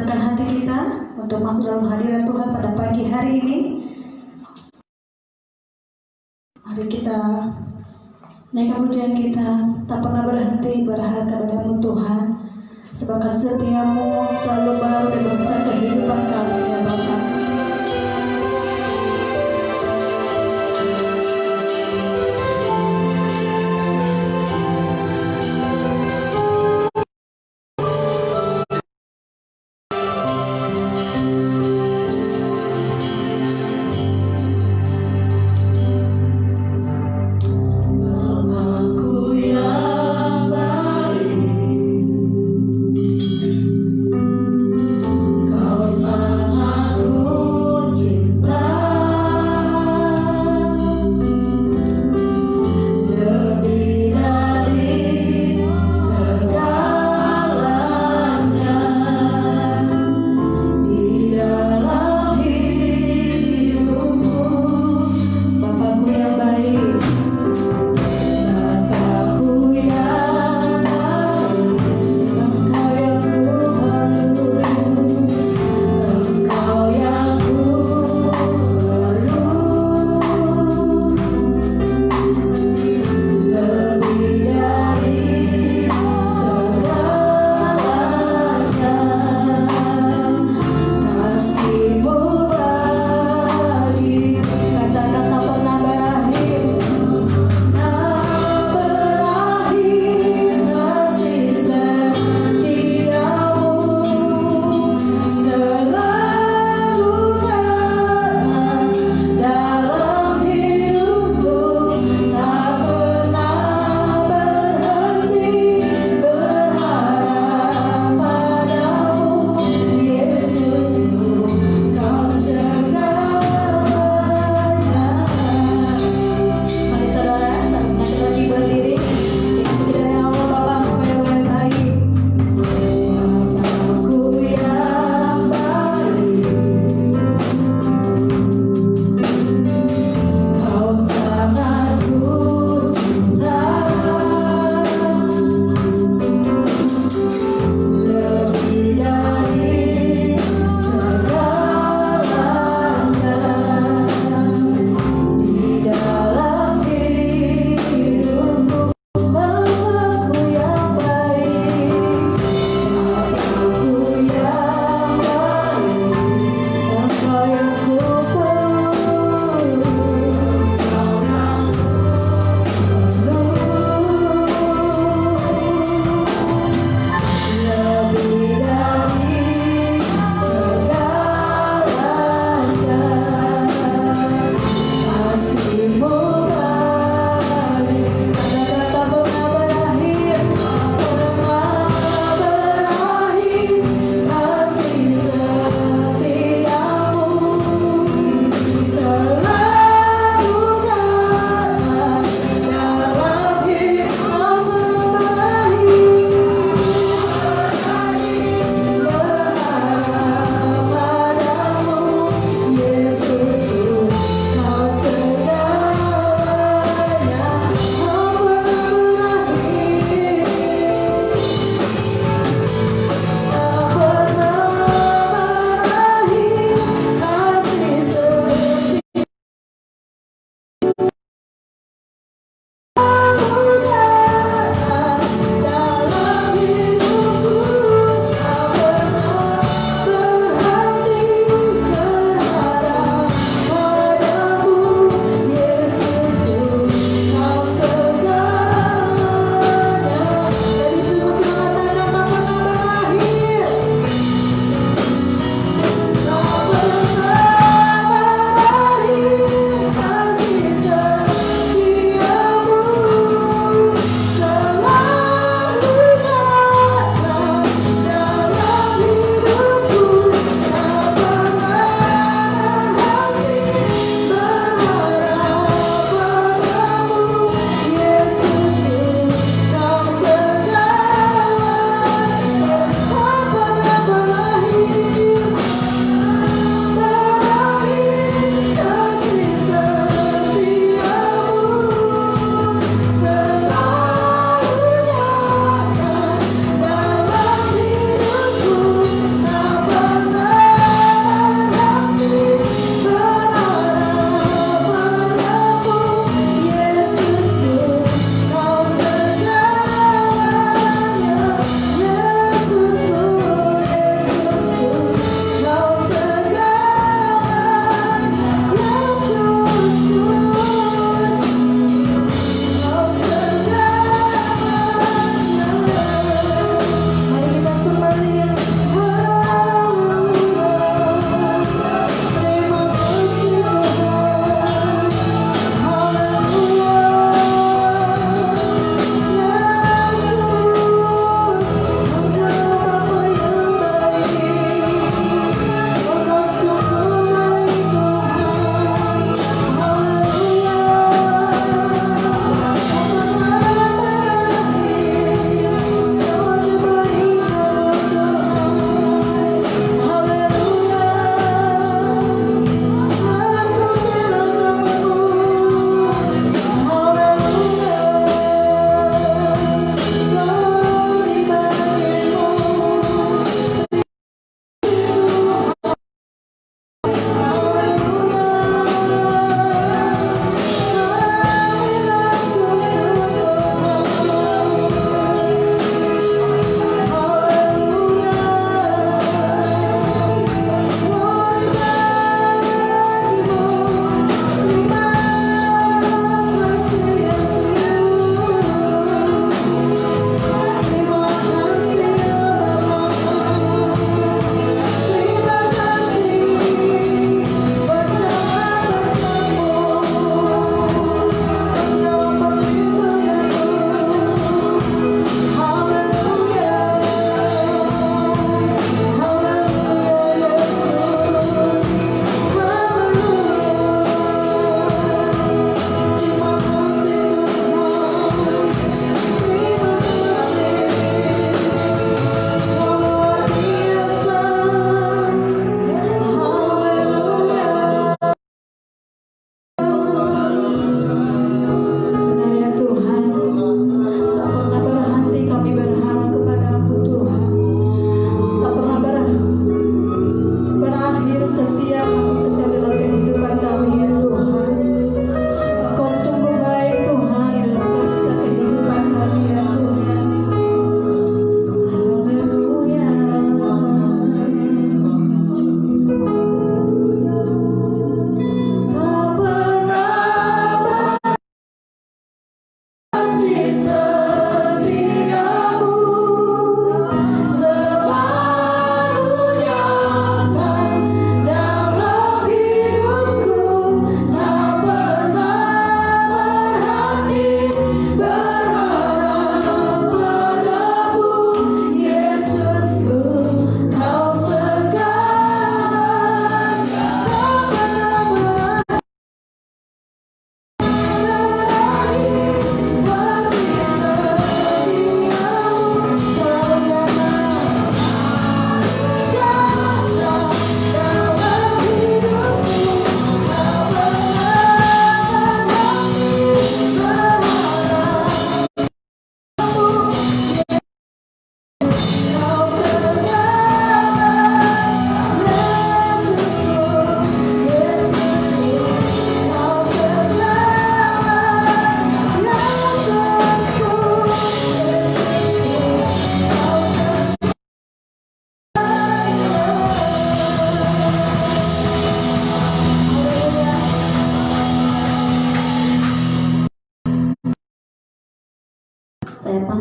siapkan hati kita untuk masuk dalam hadirat Tuhan pada pagi hari ini. Mari kita naikkan pujian kita, tak pernah berhenti berharap kepada-Mu Tuhan, sebab kasih-Mu selalu baru dan beserta kehidupan kami ya Bapa.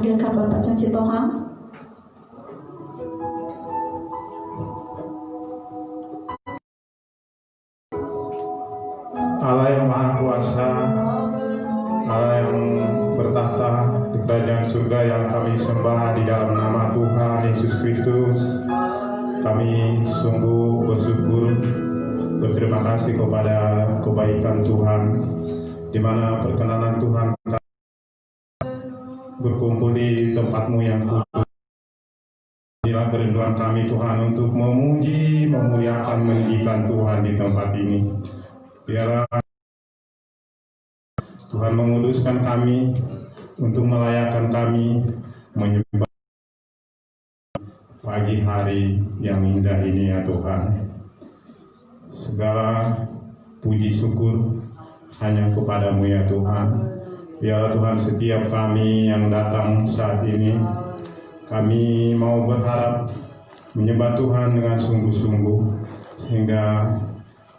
memanggilkan Bapak Chan Sitohang. Allah yang Maha Kuasa, Allah yang bertahta di kerajaan surga yang kami sembah di dalam nama Tuhan Yesus Kristus, kami sungguh bersyukur, berterima kasih kepada kebaikan Tuhan, di mana perkenanan Tuhan berkumpul di tempat-Mu yang kudus. Inilah kerinduan kami Tuhan untuk memuji, memuliakan, meninggikan Tuhan di tempat ini. Biarlah Tuhan menguduskan kami untuk melayakkan kami menyembah pagi hari yang indah ini ya Tuhan. Segala puji syukur hanya kepada-Mu ya Tuhan. Biarlah Tuhan setiap kami yang datang saat ini, kami mau berharap menyembah Tuhan dengan sungguh-sungguh, sehingga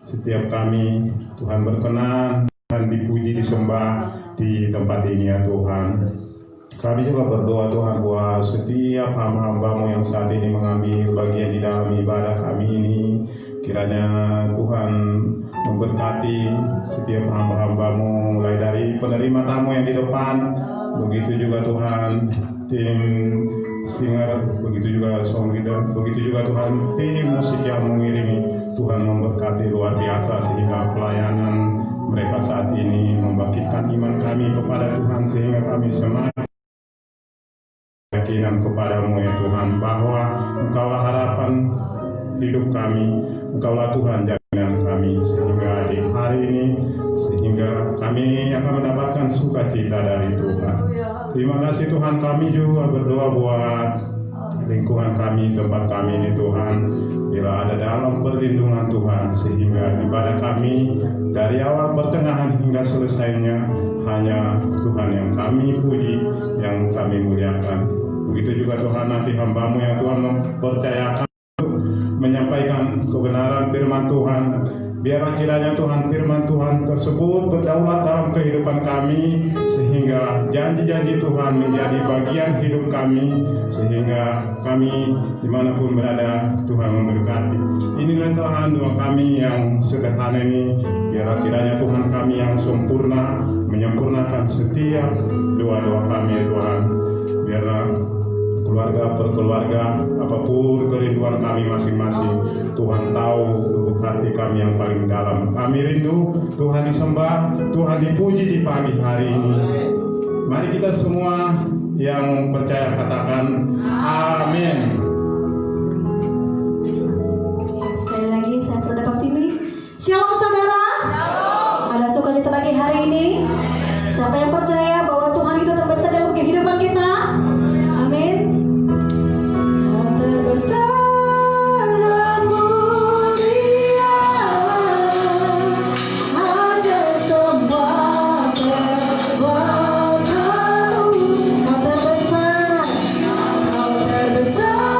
setiap kami Tuhan berkenan, Tuhan dipuji, disembah di tempat ini ya Tuhan. Kami juga berdoa Tuhan buat setiap hamba-hamba-Mu yang saat ini mengambil bagian di dalam ibadah kami ini. Kiranya Tuhan memberkati setiap hamba-hamba-Mu, mulai dari penerima tamu yang di depan, begitu juga Tuhan tim singer, begitu juga song leader, begitu juga Tuhan tim musik yang mengiringi. Tuhan memberkati luar biasa sehingga pelayanan mereka saat ini membangkitkan iman kami kepada Tuhan, sehingga kami semakin yakinan kepada-Mu ya Tuhan, bahwa Engkaulah harapan hidup kami, Engkaulah Tuhan jaminan kami, sehingga di hari ini, sehingga kami akan mendapatkan sukacita dari Tuhan. Terima kasih Tuhan. Kami juga berdoa buat lingkungan kami, tempat kami ini Tuhan, bila ada dalam perlindungan Tuhan, sehingga ibadah kami dari awal pertengahan hingga selesainya hanya Tuhan yang kami puji, yang kami muliakan. Begitu juga Tuhan nanti hamba-Mu yang Tuhan mempercayakan menyampaikan kebenaran firman Tuhan. Biarlah kiranya Tuhan firman Tuhan tersebut berdaulat dalam kehidupan kami, sehingga janji-janji Tuhan menjadi bagian hidup kami, sehingga kami dimanapun berada Tuhan memberkati. Inilah Tuhan doa kami yang sederhana ini. Biarlah kiranya Tuhan kami yang sempurna menyempurnakan setiap doa-doa kami Tuhan. Biarlah keluarga per keluarga, apapun kerinduan kami masing-masing, Tuhan tahu lubuk hati kami yang paling dalam. Kami rindu Tuhan disembah, Tuhan dipuji di pagi hari ini. Mari kita semua yang percaya katakan amin. Ya, sekali lagi saya sudah dapat sini. Shalom saudara. Ada sukacita pagi hari ini. Siapa yang percaya bahwa Tuhan itu terbesar dalam kehidupan kita? Amin. Kau terbesar dan mulia, hanya semua perbuatanmu. Kau terbesar, kau terbesar.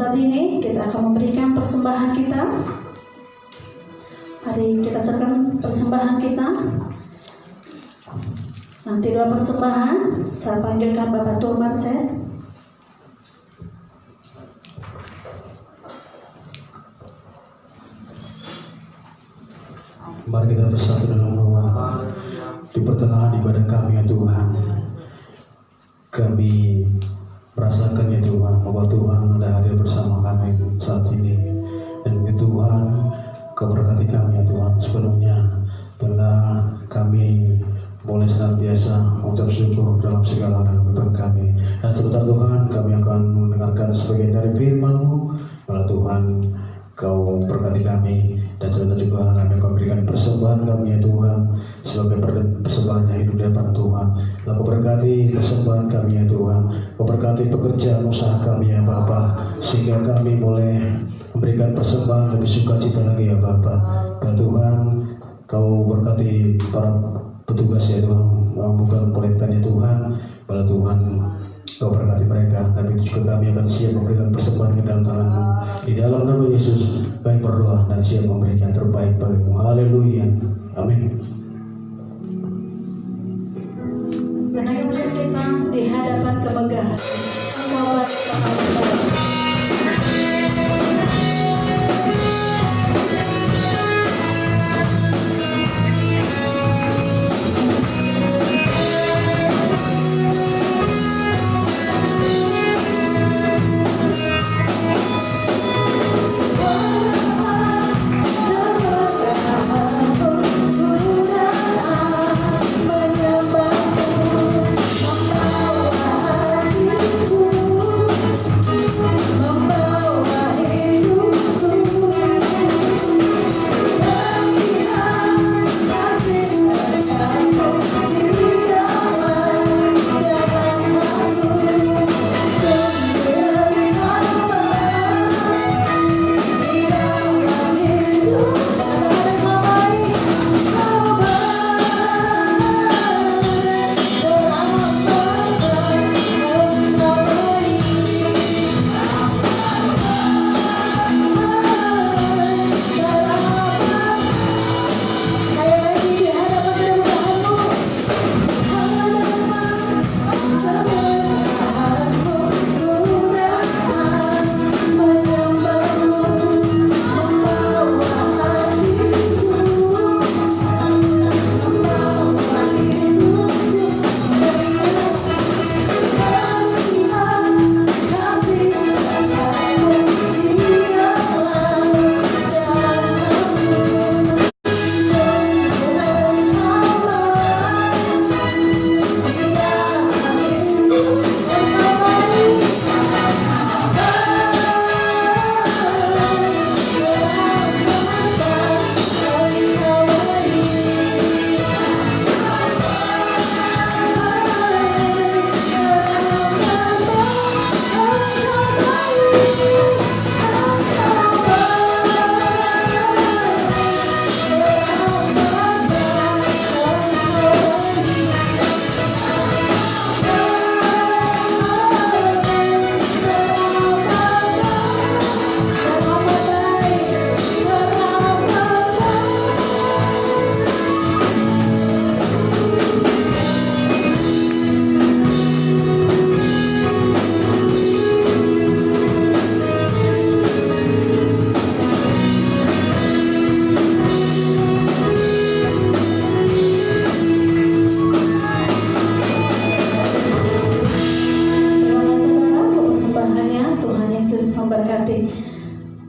saat ini kita akan memberikan persembahan kita. Mari kita serahkan persembahan kita. Nanti doa persembahan, saya panggilkan Bapak Tur Marces. Mari kita bersatu dalam doa. Di pertengahan ibadah kami ya Tuhan, kami merasakan ya Tuhan bahwa Tuhan ada hadir bersama kami saat ini. Dan ya Tuhan, Kau berkati kami ya Tuhan sepenuhnya, karena kami boleh senantiasa mengucap syukur dalam segala hal kehidupan kami. Dan sebentar Tuhan, kami akan mendengarkan sebagian dari firman-Mu. Karena Tuhan, Kau berkati kami. Dan sebentar juga kami akan memberikan persembahan kami ya Tuhan, sebagai persembahan yang hidup di hadapan Tuhan. Lalu Kau berkati persembahan kami ya Tuhan, Kau berkati pekerjaan usaha kami ya Bapa, sehingga kami boleh memberikan persembahan lebih sukacita lagi ya Bapa. Dan Tuhan, Kau berkati para petugas ya Tuhan, bukan kolektannya Tuhan. Pada Tuhan, Kau berkati mereka, dan itu juga kami akan siap memberikan persembahan ke dalam tangan-Mu. Di dalam nama Yesus kami berdoa dan siap memberikan terbaik bagi-Mu. Haleluya. Amin. Menaikkan kita di hadapan kemegahan Engkau bersama kita.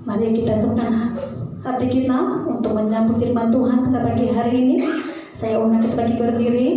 Mari kita serahkan hati kita untuk menyambut firman Tuhan pada pagi hari ini. Saya undang kita bagi berdiri.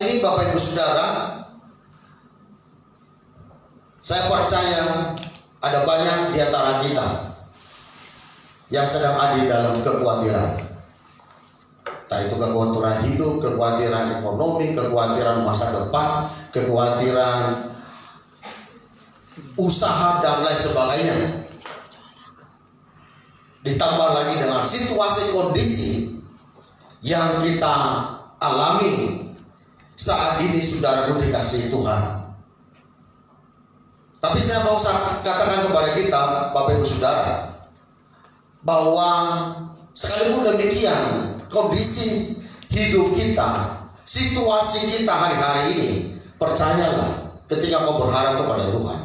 ini Bapak Ibu Saudara, saya percaya ada banyak di antara kita yang sedang ada dalam kekhawatiran. Entah itu kekhawatiran hidup, kekhawatiran ekonomi, kekhawatiran masa depan, kekhawatiran usaha dan lain sebagainya. Ditambah lagi dengan situasi kondisi yang kita alami saat ini, saudaraku dikasihi Tuhan. Tapi saya mau katakan kepada kita, Bapak Ibu Saudara, bahwa sekalipun demikian kondisi hidup kita, situasi kita hari-hari ini, percayalah ketika kau berharap kepada Tuhan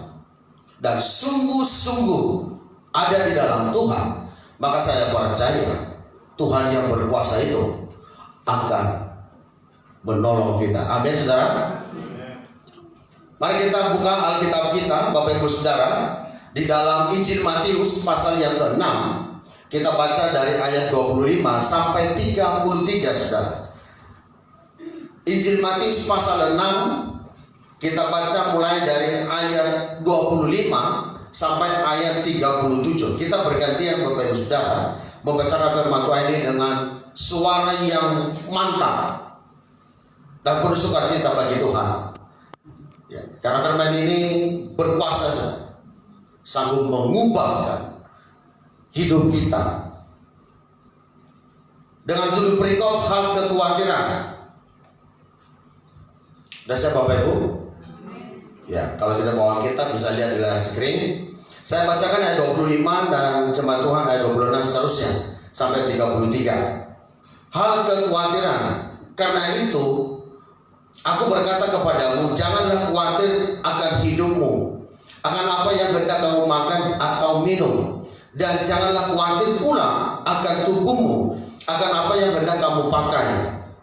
dan sungguh-sungguh ada di dalam Tuhan, maka saya percaya Tuhan yang berkuasa itu akan menolong kita. Amin, saudara. Mari kita buka Alkitab kita, Bapak Ibu Saudara, di dalam Injil Matius pasal yang ke-6. Kita baca dari ayat 25 sampai 33, saudara. Injil Matius pasal 6, kita baca mulai dari ayat 25 sampai ayat 37. Kita bergantian, Bapak Ibu Saudara, membacakan firman Tuhan ini dengan suara yang mantap dan penuh sukacita bagi Tuhan. Ya, karena firman ini berkuasa, sanggup mengubahkan hidup kita. Dengan judul perikop hal kekhawatiran. Sudah siap Bapak Ibu? Ya, kalau tidak bawa kita bisa lihat di layar screen. Saya bacakan ayat 25 dan jemaat Tuhan ayat 26 seterusnya sampai 33. Hal kekhawatiran. Karena itu aku berkata kepadamu, janganlah khawatir akan hidupmu, akan apa yang hendak kamu makan atau minum, dan janganlah khawatir pula akan tubuhmu, akan apa yang hendak kamu pakai.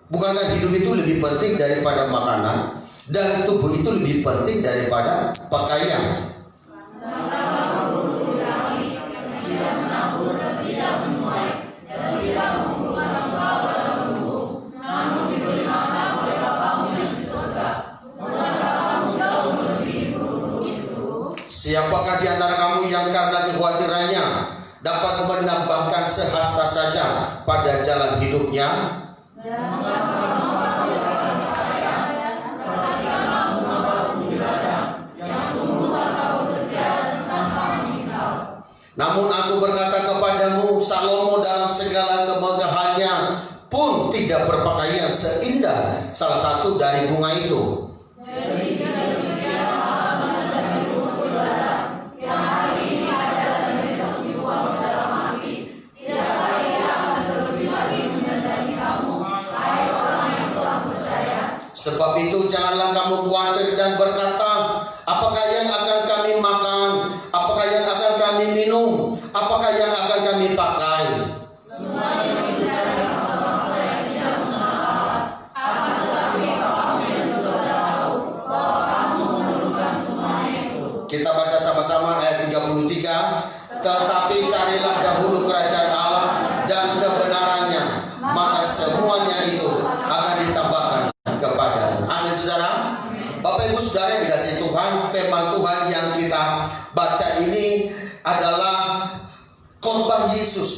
Bukankah hidup itu lebih penting daripada makanan, dan tubuh itu lebih penting daripada pakaian? Siapakah di antara kamu yang karena kekhawatirannya dapat menambahkan sehasta saja pada jalan hidupnya? Namun aku berkata kepadamu, Salomo dalam segala kemegahannya pun tidak berpakaian seindah salah satu dari bunga itu. Sebab itu janganlah kamu khawatir dan berkata, apakah yang akan kami makan, apakah yang akan kami minum, apakah yang akan kami pakai. Kita baca sama-sama ayat 33. Tetapi carilah dahulu kerajaan Allah dan kebenarannya, maka semuanya itu akan ditambahkan kepadamu. Amin, saudara. Bapak Ibu Saudara yang dikasihi Tuhan, firman Tuhan yang kita baca ini adalah khotbah Yesus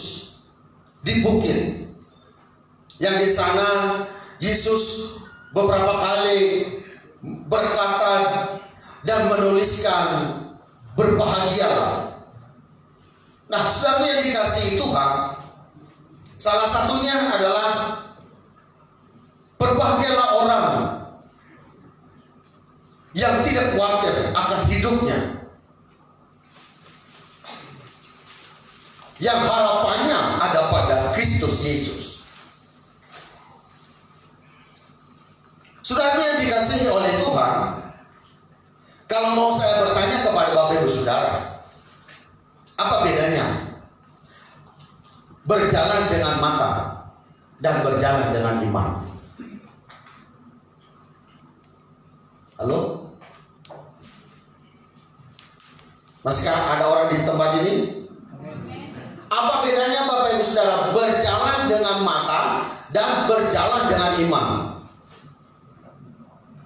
di bukit. Yang di sana Yesus beberapa kali berkata dan menuliskan berbahagialah. Nah, saudara yang dikasihi Tuhan, salah satunya adalah berbahagialah orang yang tidak khawatir akan hidupnya, yang harapannya ada pada Kristus Yesus. Saudara yang dikasihi oleh Tuhan, kalau mau saya bertanya kepada Bapak Ibu Saudara, apa bedanya berjalan dengan mata dan berjalan dengan iman? Halo? Masihkah ada orang di tempat ini? Apa bedanya Bapak Ibu Saudara berjalan dengan mata dan berjalan dengan iman?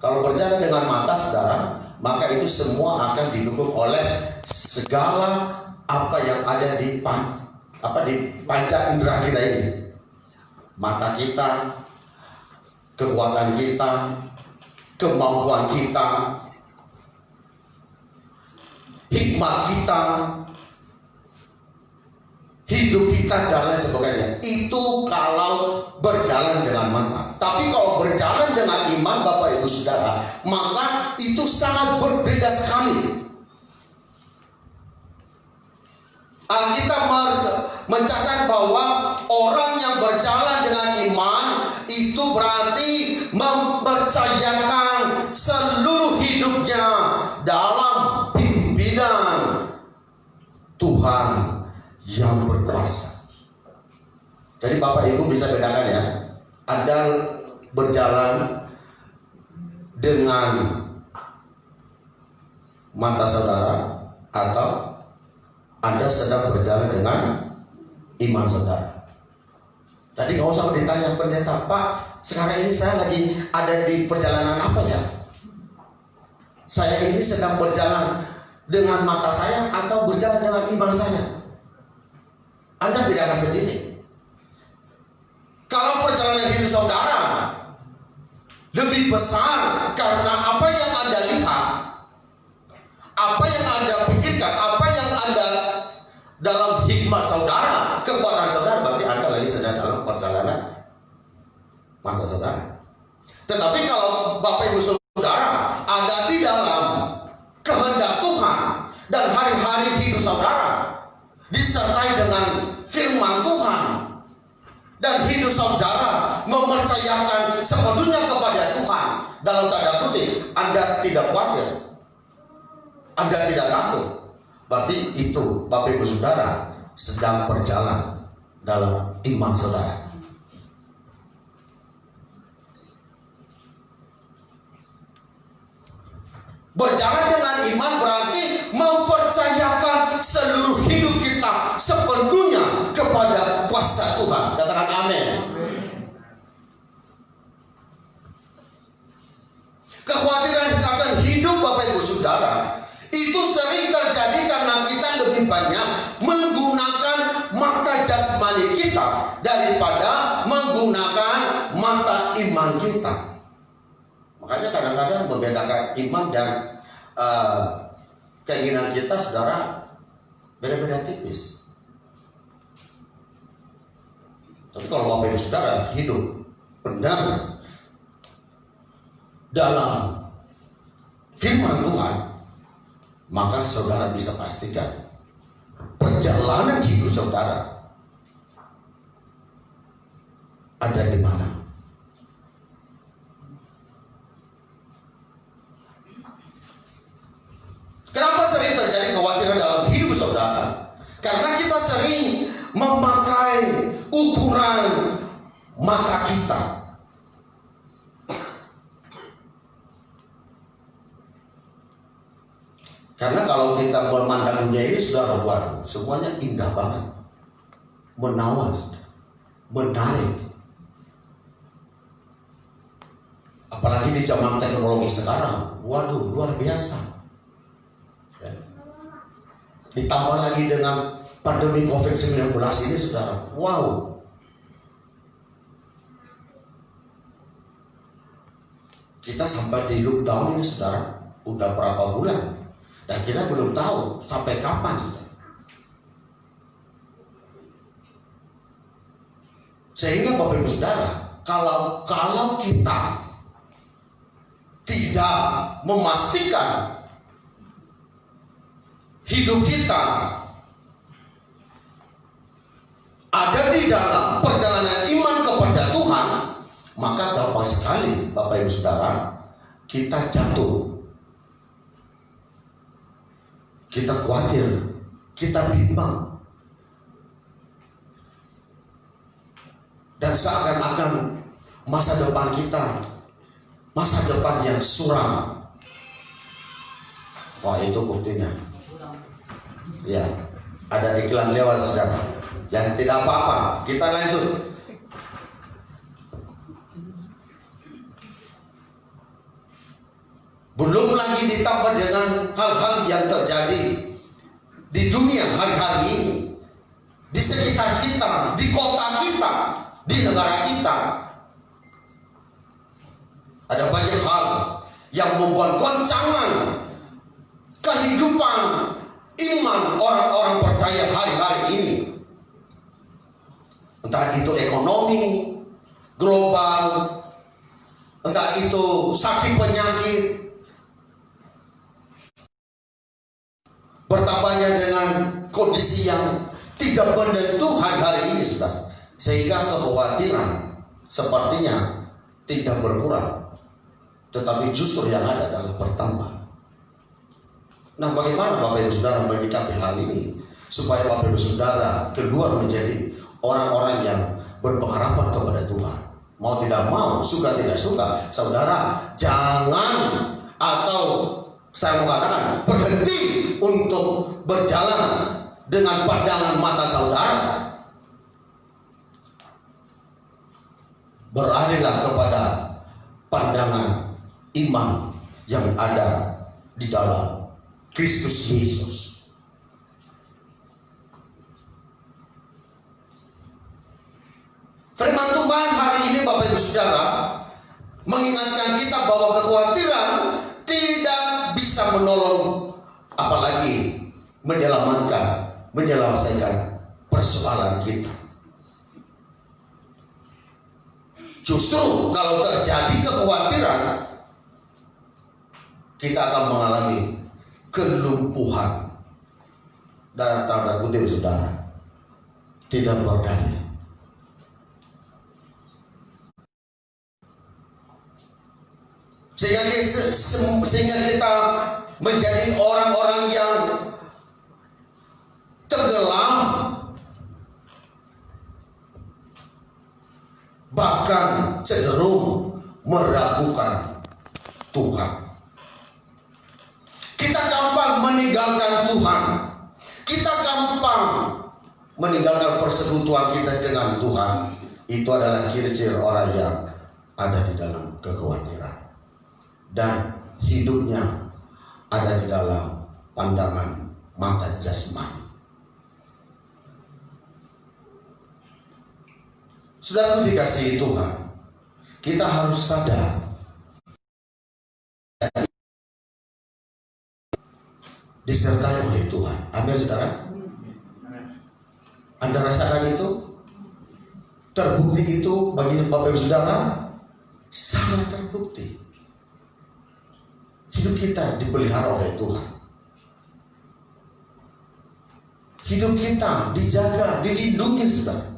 Kalau berjalan dengan mata, saudara, maka itu semua akan didukung oleh segala apa yang ada di panca indera kita ini. Mata kita, kekuatan kita, kemampuan kita, hikmat kita, hidup kita, dan lain sebagainya. Itu kalau berjalan dengan mata. Tapi kalau berjalan dengan iman, Bapak Ibu Saudara, maka itu sangat berbeda sekali. Alkitab mencatat bahwa orang yang berjalan dengan iman itu berarti mempercayakan seluruh hidupnya dalam pimpinan Tuhan yang berkuasa. Jadi Bapak Ibu bisa bedakan ya, Anda berjalan dengan mata saudara atau Anda sedang berjalan dengan iman saudara. Tadi nggak usah ditanya pendeta, Pak, sekarang ini saya lagi ada di perjalanan apa ya? Saya ini sedang berjalan dengan mata saya atau berjalan dengan iman saya? Anda bedakan sendiri. Kalau perjalanan hidup saudara lebih besar karena apa yang Anda lihat, apa yang Anda pikirkan, apa yang Anda dalam hikmat saudara, kekuatan saudara, berarti Anda lagi sedang dalam perjalanan mata saudara. Tetapi kalau Bapak Ibu Saudara ada di dalam kehendak Tuhan dan hari-hari hidup saudara disertai dengan firman Tuhan dan hidup saudara mempercayakan sepenuhnya kepada Tuhan, dalam tanda kutip, Anda tidak khawatir, Anda tidak takut. Berarti itu Bapak Ibu Saudara sedang berjalan dalam iman saudara. Berjalan dengan iman berarti mempercayakan seluruh hidup kita sepenuhnya kepada kuasa Tuhan. Katakan amin. Kekhawatiran akan hidup Bapak Ibu Saudara itu sering terjadi karena kita lebih banyak menggunakan mata jasmani kita daripada menggunakan mata iman kita. Makanya kadang-kadang membedakan iman dan keinginan kita, saudara, beda-beda tipis. Tapi kalau Bapak Ibu Saudara hidup benar dalam firman Tuhan, maka saudara bisa pastikan perjalanan hidup saudara ada di mana. Kenapa sering terjadi kekhawatiran dalam hidup saudara? Karena kita sering memakai ukuran mata kita. Karena kalau kita memandang dunia ini, saudara, waduh, semuanya indah banget, menawan, menarik. Apalagi di zaman teknologi sekarang, waduh, luar biasa. Ya. Ditambah lagi dengan pandemi COVID-19 ini, saudara, wow. Kita sampai di lockdown ini, saudara, udah berapa bulan? Dan kita belum tahu sampai kapan, saudara. Sehingga Bapak Ibu Saudara, kalau kita tidak memastikan hidup kita ada di dalam perjalanan iman kepada Tuhan, maka gampang sekali Bapak Ibu Saudara kita jatuh. Kita khawatir, kita bimbang, dan seakan-akan masa depan kita, masa depan yang suram. Wah, itu buktinya. Ya, ada iklan lewat, saudara. Yang tidak apa-apa, kita lanjut. Belum lagi ditambah dengan hal-hal yang terjadi di dunia hari-hari ini, di sekitar kita, di kota kita, di negara kita. Ada banyak hal yang membuat goncangan kehidupan iman orang-orang percaya hari-hari ini. Entah itu ekonomi global, entah itu sakit penyakit, bertambahnya dengan kondisi yang tidak menentu hari-hari ini, saudara, sehingga kekhawatiran sepertinya tidak berkurang, tetapi justru yang ada adalah bertambah. Nah, bagaimana Bapak Ibu Saudara menyikapi hal ini supaya Bapak Ibu Saudara keluar menjadi orang-orang yang berpengharapan kepada Tuhan? Mau tidak mau, suka tidak suka, saudara jangan, atau saya mengatakan berhenti untuk berjalan dengan pandangan mata saudara. Beralihlah kepada pandangan iman yang ada di dalam Kristus Yesus. Firman Tuhan hari ini Bapak Ibu Saudara mengingatkan kita bahwa kekhawatiran tidak bisa menolong, apalagi menyelesaikan persoalan kita. Justru kalau terjadi kekhawatiran, kita akan mengalami kelumpuhan dan tanda kutip saudara, tidak berdaya. Sehingga kita menjadi orang-orang yang tenggelam, bahkan cenderung meragukan Tuhan. Kita gampang meninggalkan Tuhan. Kita gampang meninggalkan persekutuan kita dengan Tuhan. Itu adalah ciri-ciri orang yang ada di dalam kekhawatiran dan hidupnya ada di dalam pandangan mata jasmani. Saudara dikasihi Tuhan, kita harus sadar disertai oleh Tuhan. Amin, saudara. Anda rasakan itu? Terbukti itu bagi Bapak Ibu Saudara? Sangat terbukti. Hidup kita dipelihara oleh Tuhan. Hidup kita dijaga, dilindungi, saudara.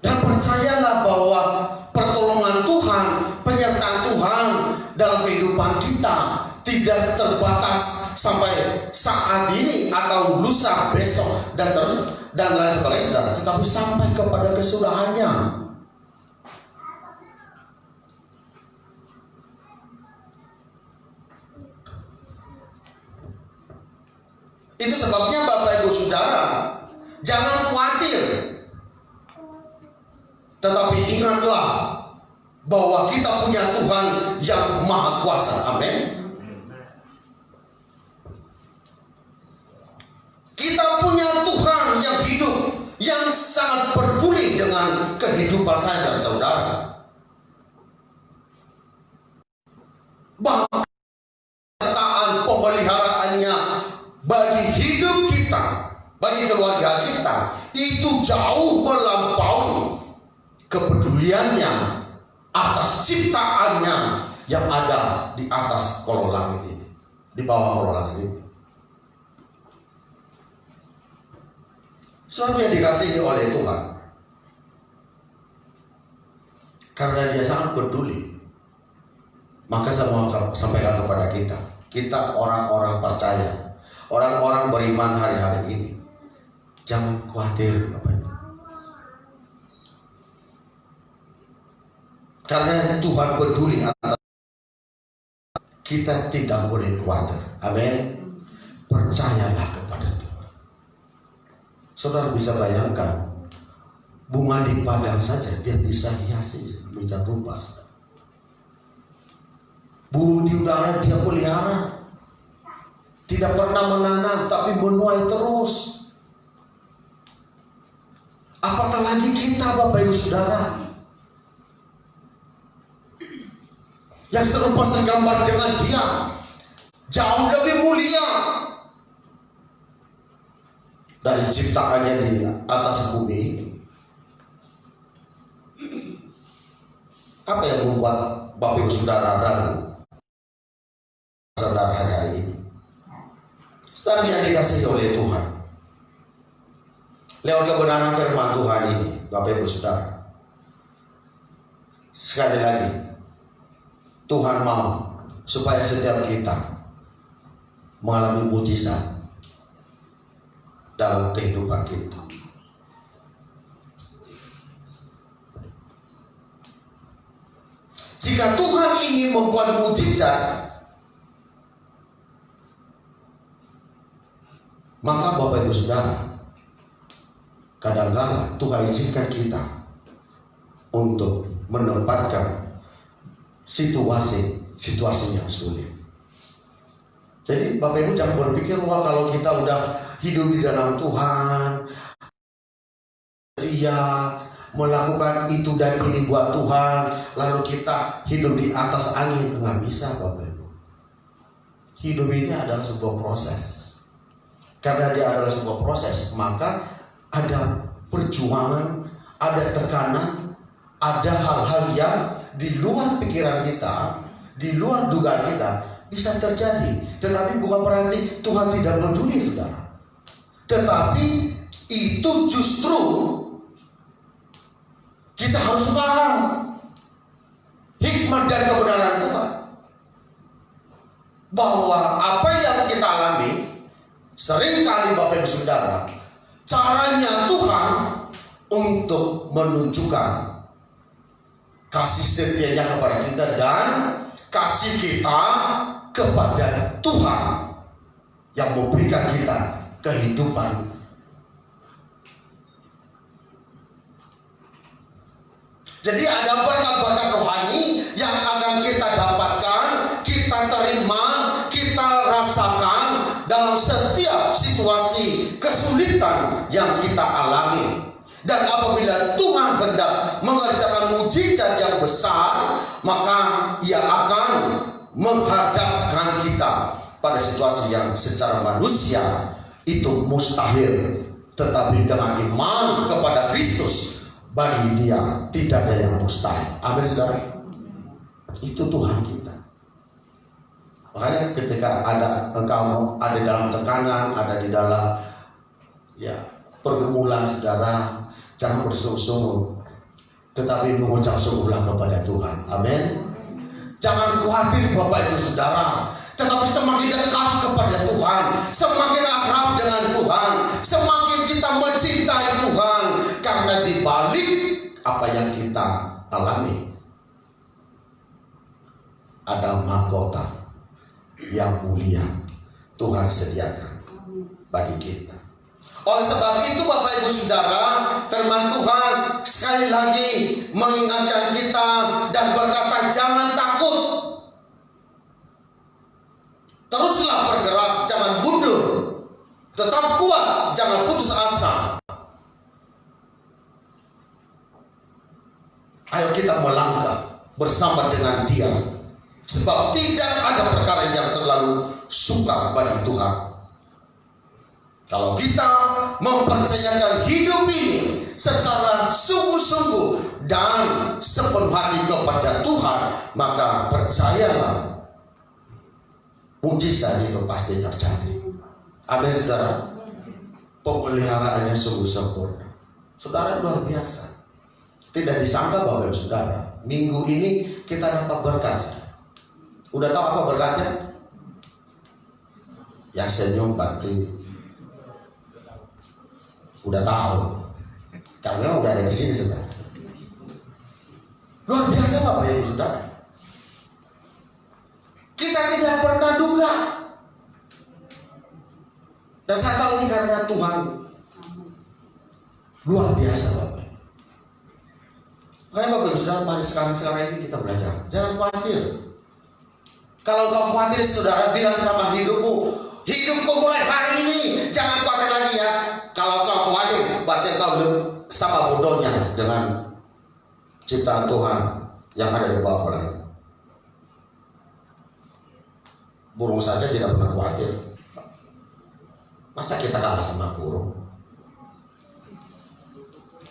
Dan percayalah bahwa pertolongan Tuhan, penyertaan Tuhan dalam kehidupan kita tidak terbatas sampai saat ini atau lusa, besok, dan seterusnya dan lain sebagainya, saudara, tetapi sampai kepada kesudahannya. Itu sebabnya Bapak Ibu Saudara, jangan khawatir, tetapi ingatlah bahwa kita punya Tuhan yang Maha Kuasa. Amin. Kita punya Tuhan yang hidup, yang sangat peduli dengan kehidupan saya dan saudara. Bahkan pemeliharaannya bagi hidup kita, bagi keluarga kita, itu jauh melampaui kepeduliannya atas ciptaannya yang ada di atas kolong langit ini, di bawah kolong langit ini. Sesuatu yang dikasihi oleh Tuhan, karena Dia sangat peduli, maka saya mau sampaikan kepada kita orang-orang percaya, orang-orang beriman hari-hari ini, jangan khawatir, Bapak Ibu. Karena Tuhan peduli atas kita, tidak boleh khawatir. Amin. Percayalah kepada Tuhan. Saudara bisa bayangkan bunga di di padang saja dia bisa hiasi demikian rupa. Burung di udara dia pelihara, tidak pernah menanam tapi menuai terus. Apatah lagi kita, Bapak Ibu Saudara, yang serupa segambar dengan dia, jauh lebih mulia dari ciptaannya di atas bumi ini. Apa yang membuat Bapak Ibu Saudara ragu? Saudara hari ini, saudara yang dikasihi oleh Tuhan, lewat kebenaran firman Tuhan ini, Bapak Ibu Saudara, sekali lagi Tuhan mau supaya setiap kita mengalami mujizat dalam kehidupan kita. Jika Tuhan ingin membuat mujizat, maka Bapak Ibu Saudara, kadang-kala Tuhan izinkan kita untuk menempatkan situasi yang sulit. Jadi Bapak Ibu jangan berpikir, wah kalau kita udah hidup di dalam Tuhan, setia melakukan itu dan ini buat Tuhan, lalu kita hidup di atas angin. Nggak bisa, Bapak Ibu. Hidup ini adalah sebuah proses. Karena dia adalah sebuah proses, maka ada perjuangan, ada tekanan, ada hal-hal yang di luar pikiran kita, di luar dugaan kita bisa terjadi. Tetapi bukan berarti Tuhan tidak peduli, saudara. Tetapi itu justru kita harus paham hikmat dan kebenaran Tuhan, bahwa apa yang kita alami seringkali, Bapak Ibu Saudara, caranya Tuhan untuk menunjukkan kasih setianya kepada kita dan kasih kita kepada Tuhan yang memberikan kita kehidupan. Jadi ada berkat-berkat rohani yang akan kita dapatkan, kita terima, kita rasakan dalam setiap situasi kesulitan yang kita alami. Dan apabila Tuhan hendak mengerjakan mujizat yang besar, maka Ia akan menghadapkan kita pada situasi yang secara manusia itu mustahil, tetapi dengan iman kepada Kristus, bagi Dia tidak ada yang mustahil. Amin, saudara. Itu Tuhan kita. Makanya ketika engkau ada dalam tekanan, ada di dalam pergumulan, saudara, jangan bersungguh-sungguh, tetapi mengucap sungguhlah kepada Tuhan. Amin. Jangan khawatir, Bapak Ibu Saudara, tetapi semakin dekat kepada Tuhan, semakin akrab dengan Tuhan, semakin kita mencintai Tuhan, karena di balik apa yang kita alami ada mahkota yang mulia Tuhan sediakan bagi kita. Oleh sebab itu, Bapak Ibu Saudara, firman Tuhan sekali lagi mengingatkan kita dan berkata, jangan takut, teruslah bergerak, jangan mundur, tetap kuat, jangan putus asa. Ayo kita melangkah bersama dengan Dia, sebab tidak ada perkara yang terlalu sukar bagi Tuhan. Kalau kita mempercayakan hidup ini secara sungguh-sungguh dan sepenuh hati kepada Tuhan, maka percayalah, mujizat itu pasti terjadi. Amin, saudara. Pemeliharaannya sungguh sempurna. Saudara, luar biasa. Tidak disangka, Bapak Ibu Saudara, minggu ini kita dapat berkat. Udah tahu apa berkatnya? Yang senyum berarti udah tahu, karena udah ada di sini, saudara. Luar biasa, Bapak Ibu Saudara. Kita tidak pernah duga, dan saya tahu ini karena Tuhan. Luar biasa, Bapak. Makanya Bapak Ibu Saudara, mari sekarang ini kita belajar. Jangan khawatir. Kalau kau khawatir, saudara, bilang sama hidupmu mulai hari ini jangan khawatir lagi ya. Kalau kau khawatir, berarti kau sama bodohnya dengan ciptaan Tuhan yang ada di bawah langit. Burung saja tidak pernah khawatir. Masa kita kalah sama burung?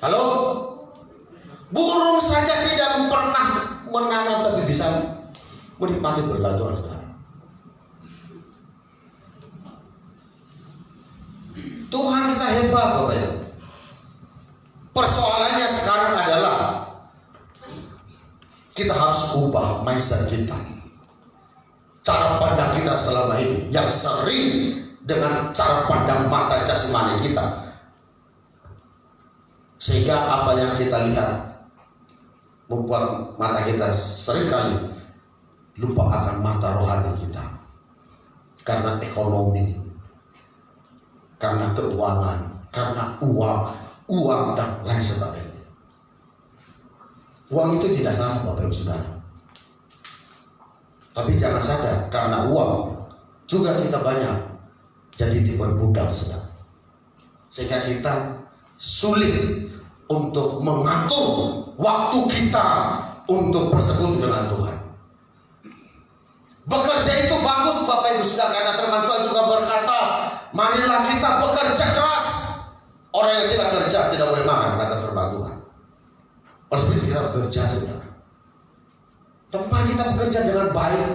Halo? Burung saja tidak pernah menanam tapi bisa menikmati berkat Tuhan. Tuhan kita hebat, Bapak Ibu. Persoalannya sekarang adalah kita harus ubah mindset kita. Cara pandang kita selama ini yang sering dengan cara pandang mata jasmani kita, sehingga apa yang kita lihat membuat mata kita seringkali lupa akan mata rohani kita, karena ekonomi, karena keuangan, karena uang dan lain sebagainya. Uang itu tidak salah, Bapak Ibu Saudara. Tapi jangan sadar, karena uang juga kita banyak jadi diperbudak, Saudara. Sehingga kita sulit untuk mengatur waktu kita untuk bersekutu dengan Tuhan. Bekerja itu bagus, Bapak Ibu Saudara, karena firman Tuhan juga berkata, marilah kita bekerja keras. Orang yang tidak kerja tidak boleh makan, kata firman Tuhan. Oleh sebab itu kita bekerja, Saudara. Tapi mari kita bekerja dengan baik,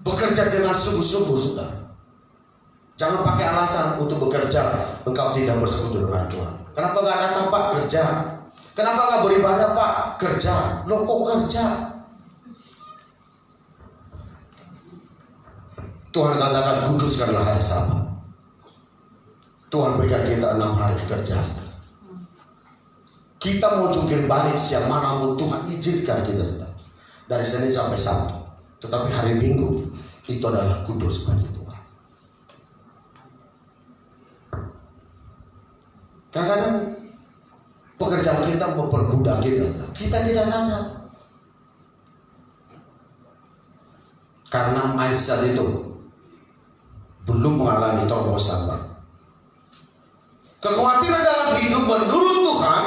bekerja dengan sungguh-sungguh, Saudara. Jangan pakai alasan untuk bekerja engkau tidak bersekutu dengan Tuhan. Kenapa nggak datang, Pak? Kerja. Kenapa nggak beribadah, Pak? Kerja. Loh, kok kerja? Tuhan katakan kuduskanlah hari Sabat. Tuhan berikan kita 6 hari kerja. Kita mau jungkir balik siang manapun Tuhan izinkan kita, Saudara. Dari Senin sampai Sabtu. Tetapi hari Minggu itu adalah kudus bagi Tuhan. Kadang-kadang pekerjaan kita memperbudak kita. Kita tidak sadar. Karena mindset itu belum mengalami terobosan. Kekhawatiran dalam hidup menurut Tuhan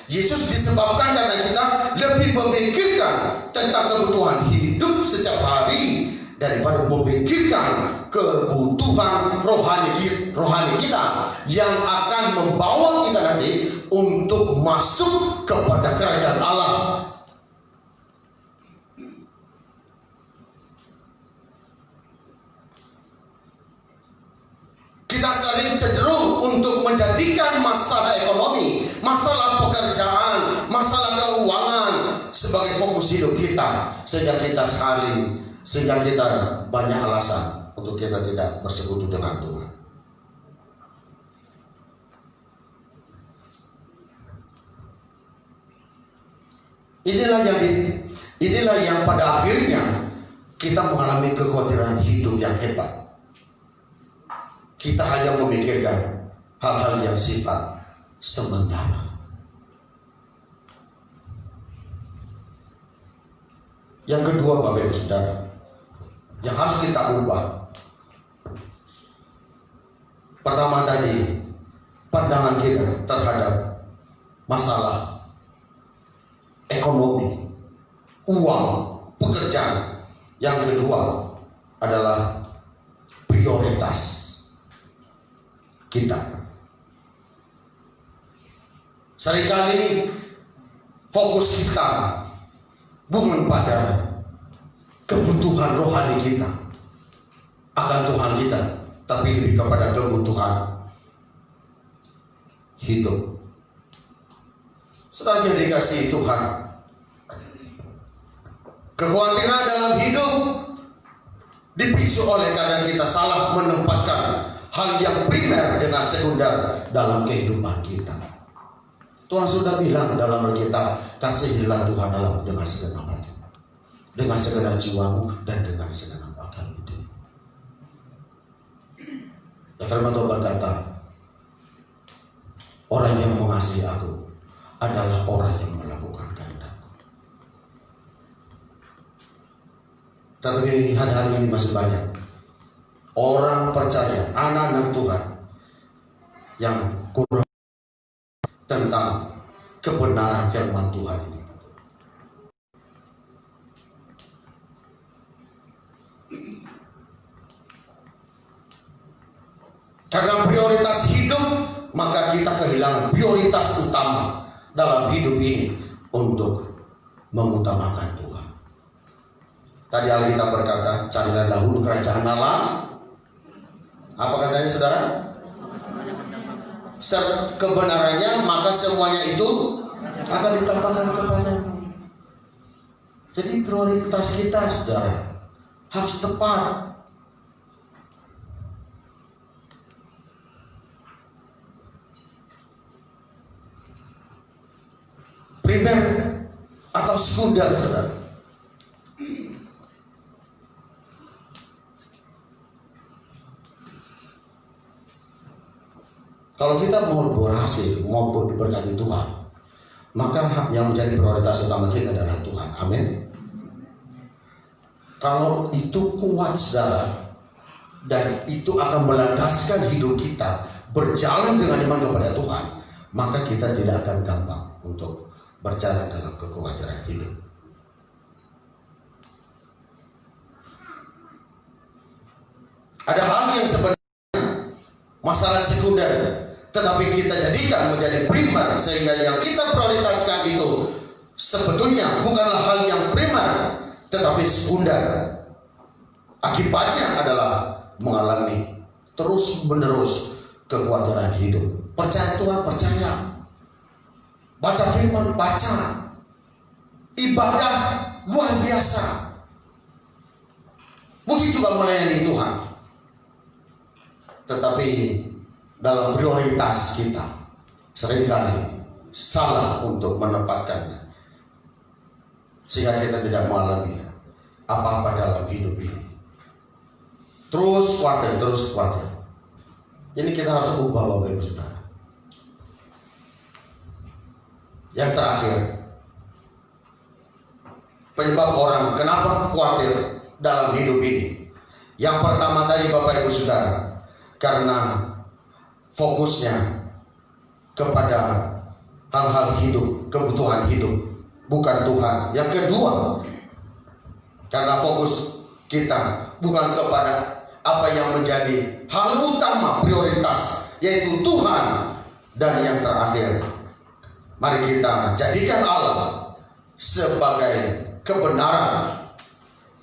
Yesus disebabkan karena kita lebih memikirkan tentang kebutuhan hidup setiap hari daripada memikirkan kebutuhan rohani kita yang akan membawa kita nanti untuk masuk kepada kerajaan Allah. Kita sering cenderung untuk menjadikan masalah ekonomi, masalah pekerjaan, masalah keuangan sebagai fokus hidup kita, sehingga kita banyak alasan untuk kita tidak bersekutu dengan Tuhan. Inilah yang pada akhirnya kita mengalami kekhawatiran hidup yang hebat. Kita hanya memikirkan hal-hal yang sifat sementara. Yang kedua, Bapak Ibu Saudara, yang harus kita ubah. Pertama tadi, pandangan kita terhadap masalah ekonomi, uang, pekerjaan. Yang kedua adalah prioritas kita. Seringkali fokus kita bukan pada kebutuhan rohani kita akan Tuhan kita, tapi lebih kepada kebutuhan hidup. Saudara yang dikasihi Tuhan, kekhawatiran dalam hidup dipicu oleh karena kita salah menempatkan hal yang primer dengan sekunder dalam kehidupan kita. Tuhan sudah bilang dalam Alkitab, kasihilah Tuhan Allah dengan segenap hati, dengan segenap jiwamu, dan dengan segenap akal budi. Dan firman Tuhan berkata, orang yang mengasihi aku adalah orang yang melakukan melakukan kehendak-Ku. Tetapi hari-hari ini masih banyak orang percaya, anak-anak Tuhan yang kurang tentang kebenaran firman Tuhan ini. Karena prioritas hidup, maka kita kehilangan prioritas utama dalam hidup ini untuk mengutamakan Tuhan. Tadi Alkitab berkata, carilah dahulu kerajaan Allah. Apa katanya saudara? Kebenarannya, maka semuanya itu akan ditambahkan kepadamu. Jadi prioritas kita, saudara, harus tepat. Primer atau sekunder, saudara. Kalau kita mau berhasil, mau diberkati Tuhan, maka yang menjadi prioritas utama kita adalah Tuhan. Amin. Kalau itu kuat, saudara, dan itu akan melandaskan hidup kita berjalan dengan iman kepada Tuhan, maka kita tidak akan gampang untuk berjalan dalam kekhawatiran hidup. Ada hal yang sebenarnya masalah sekunder, tetapi kita jadikan menjadi primer, sehingga yang kita prioritaskan itu sebetulnya bukanlah hal yang primer, tetapi sekunder. Akibatnya adalah mengalami terus menerus kekhawatiran hidup. Percaya Tuhan, percaya. Baca firman, baca. Ibadah luar biasa. Mungkin juga melayani Tuhan. Tetapi dalam prioritas kita seringkali salah untuk menempatkannya, sehingga kita tidak mengalami apa-apa dalam hidup ini. Terus khawatir, terus khawatir. Ini kita harus ubah, Bapak Ibu Saudara. Yang terakhir, penyebab orang kenapa khawatir dalam hidup ini. Yang pertama tadi, Bapak Ibu Saudara, karena fokusnya kepada hal-hal hidup, kebutuhan hidup, bukan Tuhan. Yang kedua, karena fokus kita bukan kepada apa yang menjadi hal utama, prioritas, yaitu Tuhan. Dan yang terakhir, mari kita jadikan Allah sebagai kebenaran,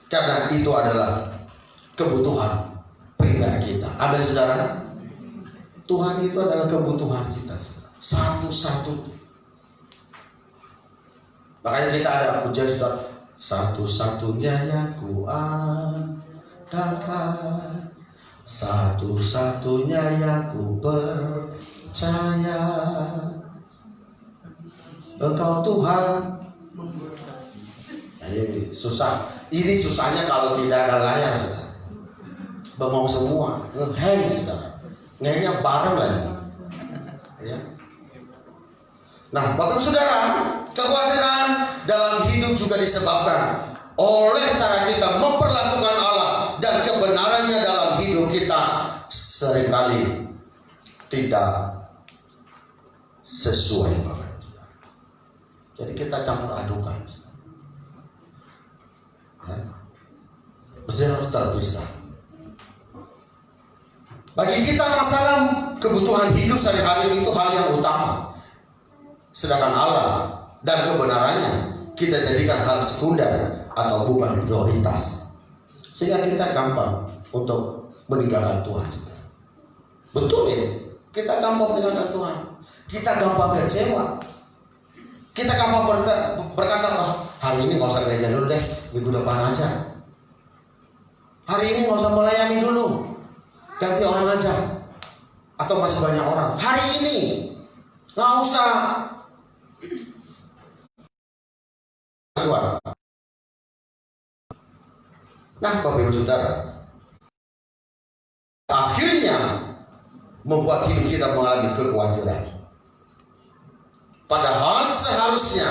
karena itu adalah kebutuhan pribadi kita. Amin, saudara. Tuhan itu adalah kebutuhan kita satu-satu. Makanya kita ada pujian, saudara, satu-satunya yang ku andalkan, satu-satunya yang ku percaya, Engkau Tuhan. Nah, ini susah. Ini susahnya kalau tidak ada layar, saudara. Bengong semua, ngeheng, saudara. Ngehengnya bareng lagi. Ya. Nah, Bapak Saudara, kekhawatiran dalam hidup juga disebabkan oleh cara kita memperlakukan Allah, dan kebenarannya dalam hidup kita seringkali tidak sesuai, Bapak. Jadi kita campur adukan. Ya. Mesti harus terpisah. Bagi kita masalah kebutuhan hidup sehari-hari itu hal yang utama. Sedangkan Allah dan kebenarannya kita jadikan hal sekunder atau bukan prioritas. Sehingga kita gampang untuk meninggalkan Tuhan. Betul ya? Kita gampang meninggalkan Tuhan. Kita gampang kecewa. Kita gampang berkata, hari ini nggak usah gereja dulu deh, minggu depan aja. Hari ini nggak usah melayani dulu, ganti orang aja. Atau masih banyak orang, hari ini nggak usah. Nah, Bapak Ibu Saudara, akhirnya membuat hidup kita mengalami kekhawatiran. Padahal seharusnya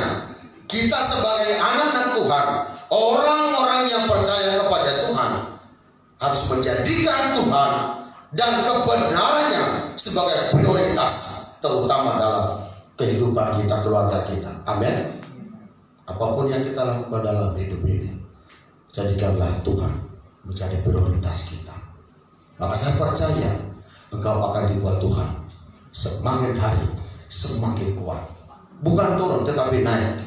kita sebagai anak-anak Tuhan, orang-orang yang percaya kepada Tuhan, harus menjadikan Tuhan dan kebenarannya sebagai prioritas, terutama dalam kehidupan kita, keluarga kita. Amin. Apapun yang kita lakukan dalam hidup ini, jadikanlah Tuhan menjadi prioritas kita. Maka saya percaya engkau akan dibuat Tuhan semakin hari semakin kuat. Bukan turun tetapi naik.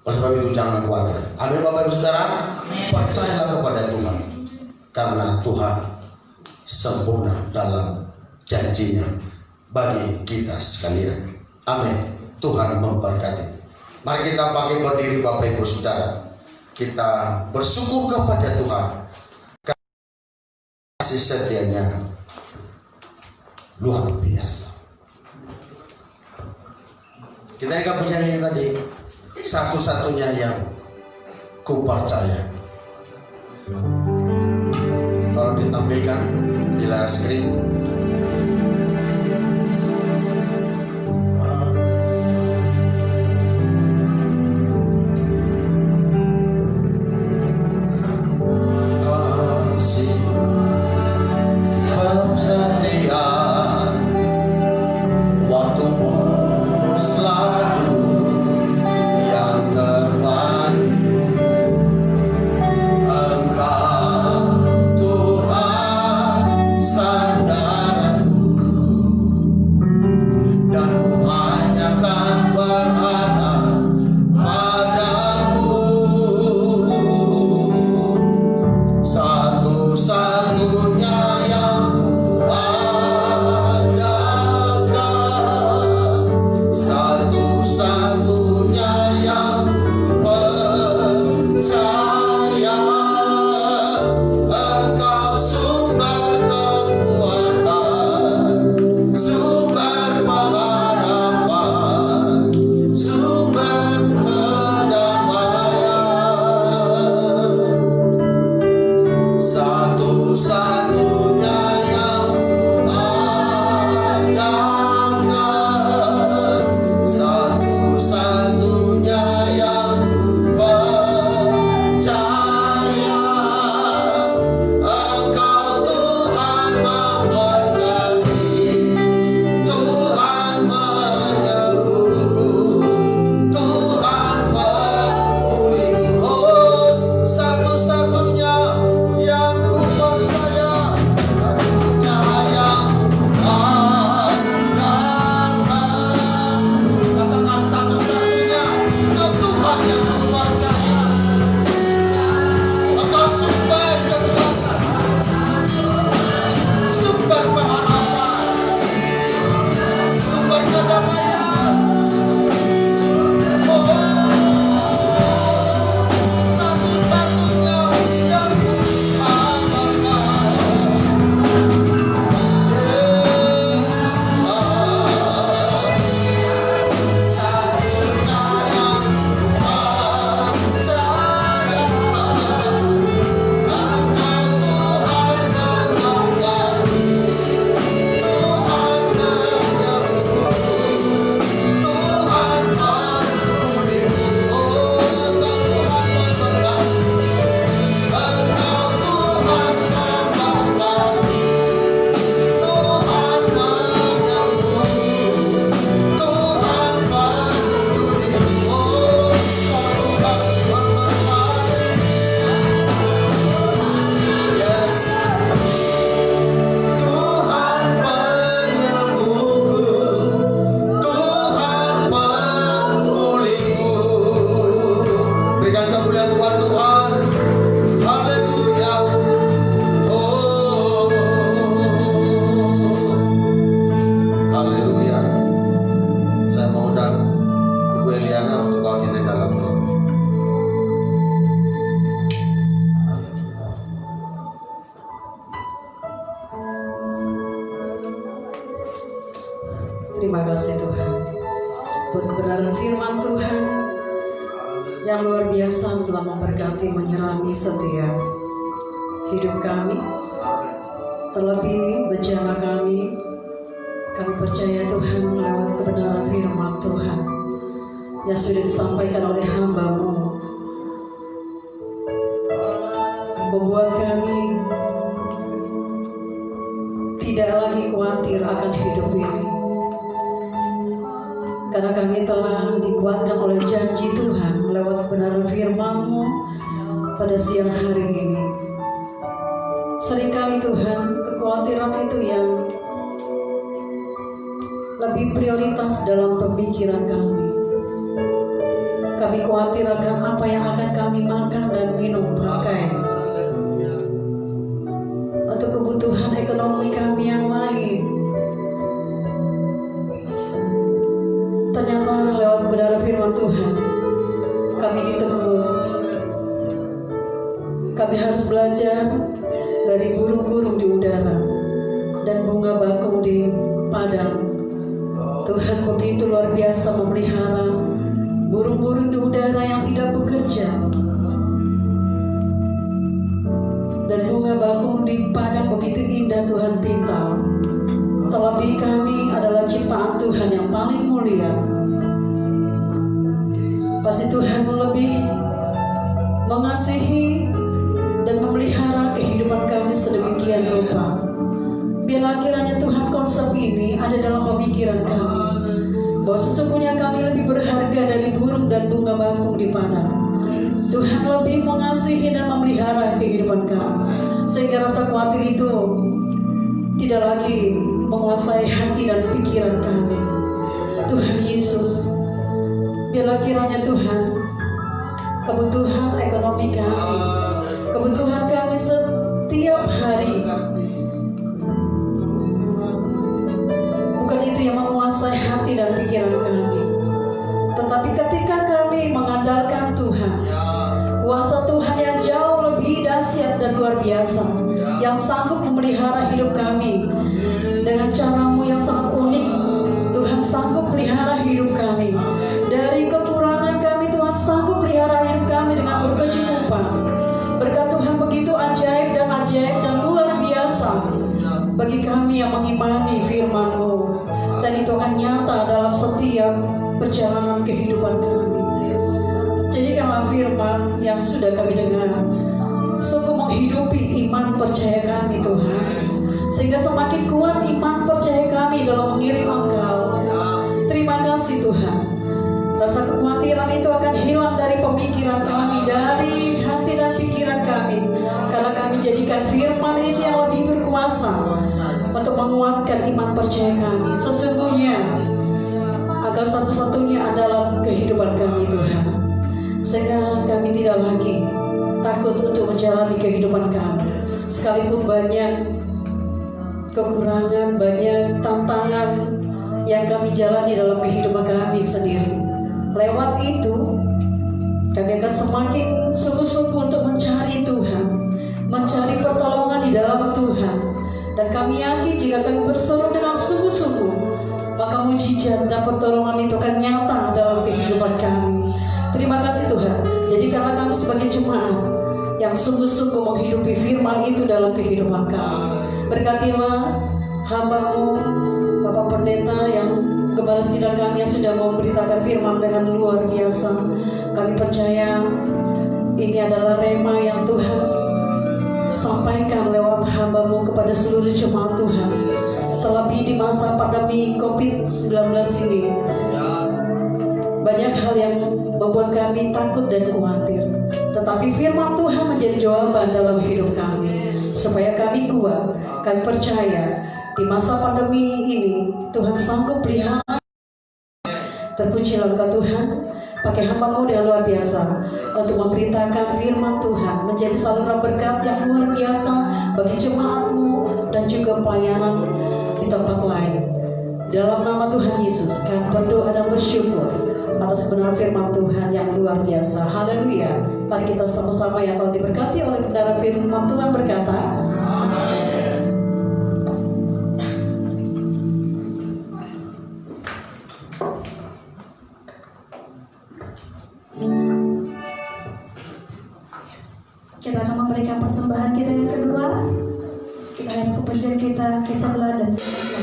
Oleh sebab itu jangan khawatir. Amin Bapak Ibu Saudara. Percayalah kepada Tuhan, karena Tuhan sempurna dalam janjinya bagi kita sekalian. Amin. Tuhan memberkati. Mari kita pakai berdiri Bapak Ibu Saudara. Kita bersyukur kepada Tuhan. Kasih setianya luar biasa. Kita ingat pujian tadi, satu-satunya yang ku percaya. Kalau ditampilkan di layar screen. Terima kasih Tuhan buat kebenaran firman Tuhan yang luar biasa telah memberkati, menyerami setiap hidup kami, terlebih bencana kami percaya Tuhan lewat kebenaran firman Tuhan yang sudah disampaikan oleh hamba-Mu membuat kami tidak lagi khawatir akan hidup ini, karena kami telah dikuatkan oleh janji Tuhan lewat kebenaran firman-Mu pada siang hari ini. Seringkali Tuhan, kekhawatiran itu yang lebih prioritas dalam pemikiran kami. Kami khawatir akan apa yang akan kami makan dan minum, pakai, atau kebutuhan ekonomi kami yang lain. Ternyata lewat kebenaran firman Tuhan, kami ditegur. Kami harus belajar dari burung-burung di udara dan bunga bakung di padang. Tuhan begitu luar biasa memelihara burung-burung di udara yang tidak bekerja, dan bunga bakung di padang begitu indah Tuhan pintar. Terlebih kami adalah ciptaan Tuhan yang paling mulia. Pasti Tuhan lebih mengasihi dan memelihara kehidupan kami sedemikian rupa. Biarlah kiranya Tuhan konsep ini ada dalam pemikiran kami, bahwa sesungguhnya kami lebih berharga dari burung dan bunga bakung di padang. Tuhan lebih mengasihi dan memelihara kehidupan kami, sehingga rasa khawatir itu tidak lagi menguasai hati dan pikiran kami. Tuhan Yesus, biarlah kiranya Tuhan, kebutuhan ekonomi kami, kebutuhan kami setiap hari, bukan itu yang menguasai hati dan pikiran kami, tetapi ketika kami mengandalkan Tuhan, kuasa Tuhan yang jauh lebih dahsyat dan luar biasa, yang sanggup memelihara hidup kami dengan cara-Mu yang sangat unik. Tuhan sanggup pelihara hidup kami dari kekurangan kami. Tuhan sanggup pelihara hidup kami dengan berkecukupan. Berkat Tuhan begitu ajaib dan luar biasa bagi kami yang mengimani firman-Mu, dan itu akan nyata dalam setiap perjalanan kehidupan kami. Jadikanlah firman yang sudah kami dengar sungguh menghidupi iman percaya kami Tuhan, sehingga semakin kuat iman percaya kami dalam mengiring Engkau. Terima kasih Tuhan. Rasa kekhawatiran itu akan hilang dari pemikiran kami, dari hati dan pikiran kami, karena kami jadikan firman itu yang lebih berkuasa untuk menguatkan iman percaya kami. Sesungguhnya agar satu-satunya adalah kehidupan kami Tuhan, sehingga kami tidak lagi takut untuk menjalani kehidupan kami, sekalipun banyak kekurangan, banyak tantangan yang kami jalani dalam kehidupan kami sendiri. Lewat itu kami akan semakin sungguh-sungguh untuk mencari Tuhan, mencari pertolongan di dalam Tuhan, dan kami yakin jika kami berseru dengan sungguh-sungguh, maka mujizat dan pertolongan itu akan nyata dalam kehidupan kami. Terima kasih Tuhan. Jadikanlah kami sebagai jemaat yang sungguh-sungguh menghidupi firman itu dalam kehidupan kami. Berkatilah hamba-Mu Bapak Pendeta yang Gembala sidang kami yang sudah memberitakan firman dengan luar biasa. Kami percaya ini adalah rema yang Tuhan sampaikan lewat hamba-Mu kepada seluruh jemaat Tuhan. Terlebih di masa pandemi COVID-19 ini, banyak hal yang membuat kami takut dan khawatir, tetapi firman Tuhan menjadi jawaban dalam hidup kami, supaya kami kuat. Kami percaya di masa pandemi ini Tuhan sanggup pelihara. Terpujilah Engkau Tuhan, pakai hamba-Mu yang luar biasa untuk memberitakan firman Tuhan, menjadi saluran berkat yang luar biasa bagi jemaat-Mu dan juga pelayanan di tempat lain. Dalam nama Tuhan Yesus kami berdoa dan bersyukur atas kebenaran firman Tuhan yang luar biasa. Haleluya. Mari kita sama-sama yang telah diberkati oleh kebenaran firman Tuhan berkata, amin. Kita akan memberikan persembahan kita yang kedua. Kita lihat kepujian kita belah dan kita.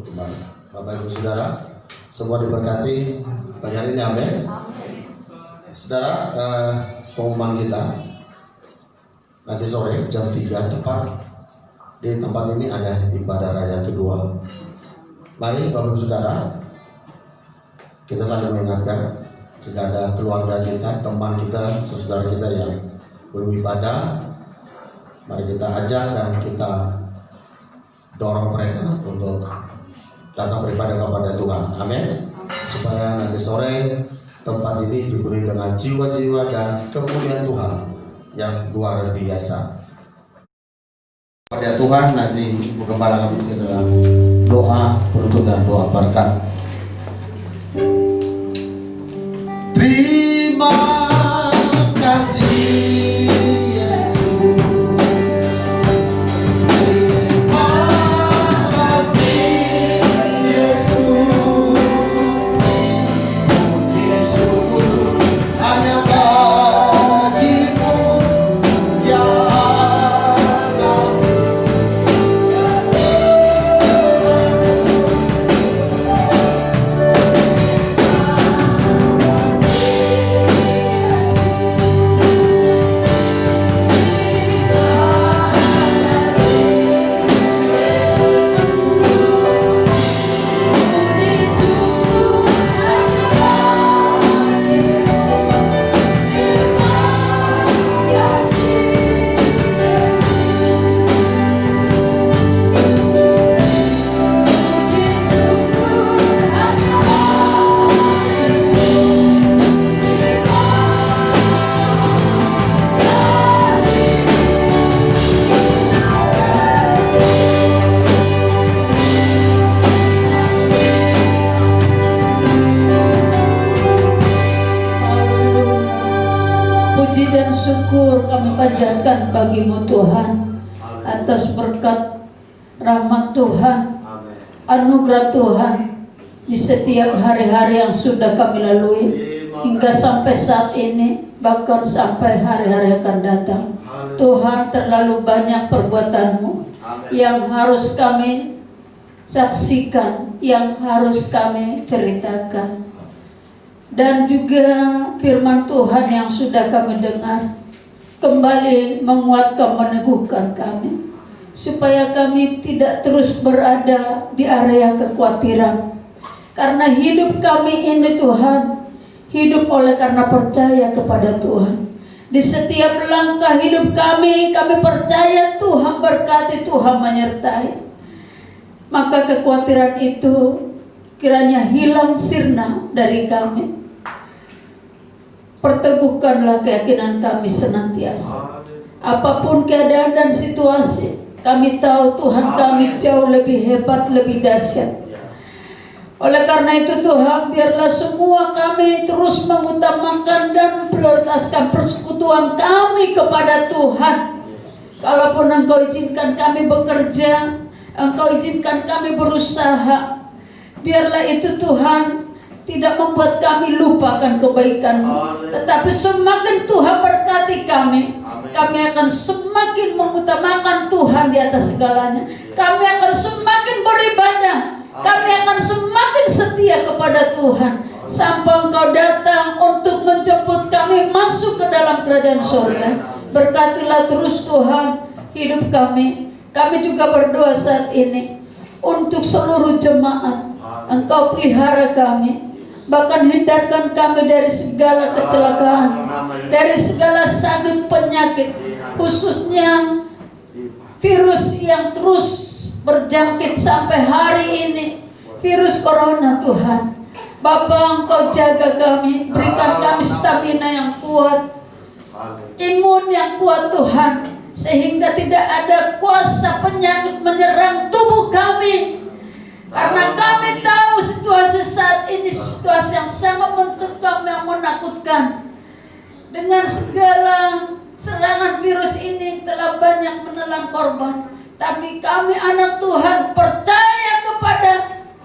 duduk kembali. Bapak Ibu Saudara, semua diberkati pagi hari ini, amin. Saudara, pengumuman kita nanti sore jam 3 tepat di tempat ini ada ibadah raya kedua. Mari Bapak Ibu Saudara, kita saling mengingatkan jika ada keluarga kita, teman kita, saudara kita yang belum ibadah, mari kita ajak dan kita dorong mereka untuk datang beribadah kepada Tuhan, amin. Supaya nanti sore tempat ini dipenuhi dengan jiwa-jiwa dan kemuliaan Tuhan yang luar biasa. Pada Tuhan nanti Ibu Gembala akan kita dalam doa penutup dan doa berkat. Terima kasih Yesus. Terima kasih Yesus. Puji syukur hanya bagimu ya Allah. Puji dan syukur kami panjatkan bagimu Tuhan atas berkat rahmat Tuhan, anugerah Tuhan di setiap hari-hari yang sudah kami lalui hingga sampai saat ini, bahkan sampai hari-hari akan datang. Tuhan, terlalu banyak perbuatan-Mu yang harus kami saksikan, yang harus kami ceritakan. Dan juga firman Tuhan yang sudah kami dengar kembali menguatkan, meneguhkan kami supaya kami tidak terus berada di area kekhawatiran. Karena hidup kami ini Tuhan, hidup oleh karena percaya kepada Tuhan. Di setiap langkah hidup kami percaya Tuhan berkati, Tuhan menyertai. Maka kekhawatiran itu kiranya hilang sirna dari kami. Perteguhkanlah keyakinan kami senantiasa. Apapun keadaan dan situasi, kami tahu Tuhan kami jauh lebih hebat, lebih dahsyat. Oleh karena itu Tuhan, biarlah semua kami terus mengutamakan dan prioritaskan persekutuan kami kepada Tuhan. Kalaupun Engkau izinkan kami bekerja, Engkau izinkan kami berusaha, biarlah itu Tuhan tidak membuat kami lupakan kebaikan-Mu, tetapi semakin Tuhan berkati kami, kami akan semakin mengutamakan Tuhan di atas segalanya. Kami akan semakin beribadah, kami akan semakin setia kepada Tuhan sampai Engkau datang untuk menjemput kami masuk ke dalam kerajaan surga. Berkatilah terus Tuhan hidup kami. Kami juga berdoa saat ini untuk seluruh jemaat. Engkau pelihara kami, bahkan hindarkan kami dari segala kecelakaan, dari segala sakit penyakit, khususnya virus yang terus berjangkit sampai hari ini, virus corona Tuhan. Bapa, Engkau jaga kami, berikan kami stamina yang kuat, imun yang kuat Tuhan, sehingga tidak ada kuasa penyakit menyerang tubuh kami. Karena kami tahu situasi saat ini situasi yang sangat mencekam, yang menakutkan. Dengan segala serangan virus ini telah banyak menelan korban. Tapi kami anak Tuhan percaya kepada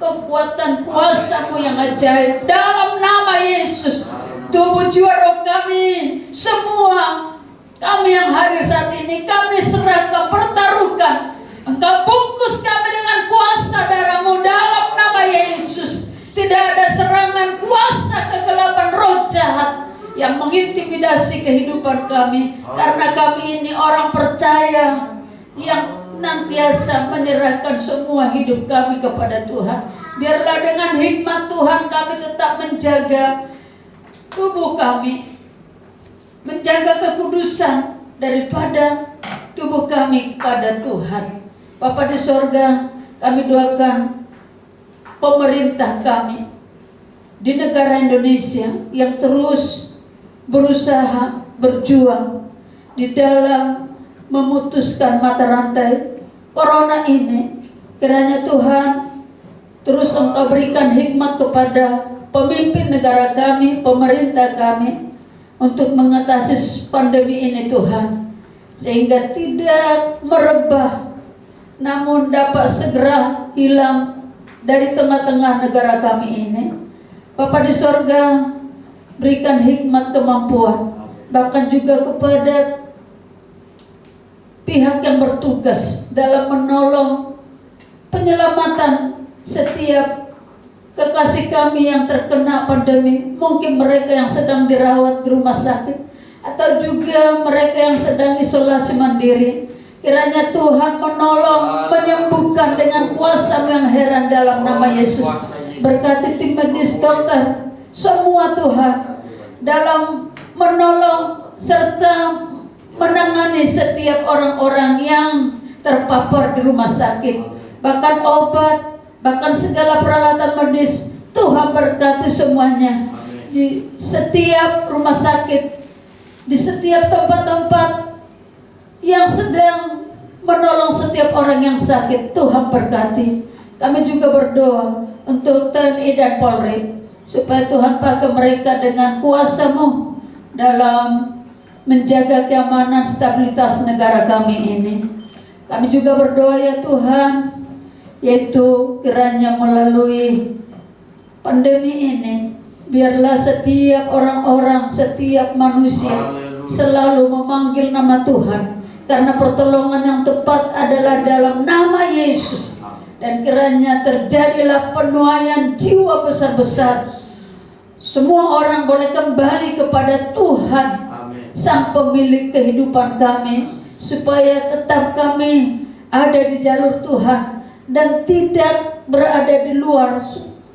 kekuatan kuasa-Mu yang ajaib. Dalam nama Yesus, tubuh jiwa roh kami, semua kami yang hadir saat ini, kami serahkan, pertaruhkan. Engkau bungkus kami dengan kuasa darah-Mu dalam nama Yesus. Tidak ada serangan kuasa kegelapan roh jahat yang mengintimidasi kehidupan kami, karena kami ini orang percaya yang nantiasa menyerahkan semua hidup kami kepada Tuhan. Biarlah dengan hikmat Tuhan kami tetap menjaga tubuh kami, menjaga kekudusan daripada tubuh kami kepada Tuhan. Bapa di sorga, kami doakan pemerintah kami di negara Indonesia yang terus berusaha berjuang di dalam memutuskan mata rantai corona ini. Kiranya Tuhan terus Engkau berikan hikmat kepada pemimpin negara kami, pemerintah kami, untuk mengatasi pandemi ini Tuhan, sehingga tidak merebah, namun dapat segera hilang dari tengah-tengah negara kami ini. Bapa di sorga, berikan hikmat kemampuan, bahkan juga kepada pihak yang bertugas dalam menolong penyelamatan setiap kekasih kami yang terkena pandemi. Mungkin mereka yang sedang dirawat di rumah sakit, atau juga mereka yang sedang isolasi mandiri. Kiranya Tuhan menolong, menyembuhkan dengan kuasa yang heran dalam nama Yesus. Berkati tim medis, dokter, semua Tuhan, dalam menolong serta menangani setiap orang-orang yang terpapar di rumah sakit. Bahkan obat, bahkan segala peralatan medis, Tuhan berkati semuanya. Di setiap rumah sakit, di setiap tempat-tempat yang sedang menolong setiap orang yang sakit, Tuhan berkati. Kami juga berdoa untuk TNI dan Polri, supaya Tuhan pakai mereka dengan kuasa-Mu dalam menjaga keamanan stabilitas negara kami ini. Kami juga berdoa ya Tuhan, yaitu kiranya melalui pandemi ini, biarlah setiap orang-orang, setiap manusia selalu memanggil nama Tuhan, karena pertolongan yang tepat adalah dalam nama Yesus. Dan kiranya terjadilah penuaian jiwa besar-besar. Semua orang boleh kembali kepada Tuhan, Sang pemilik kehidupan kami, supaya tetap kami ada di jalur Tuhan dan tidak berada di luar,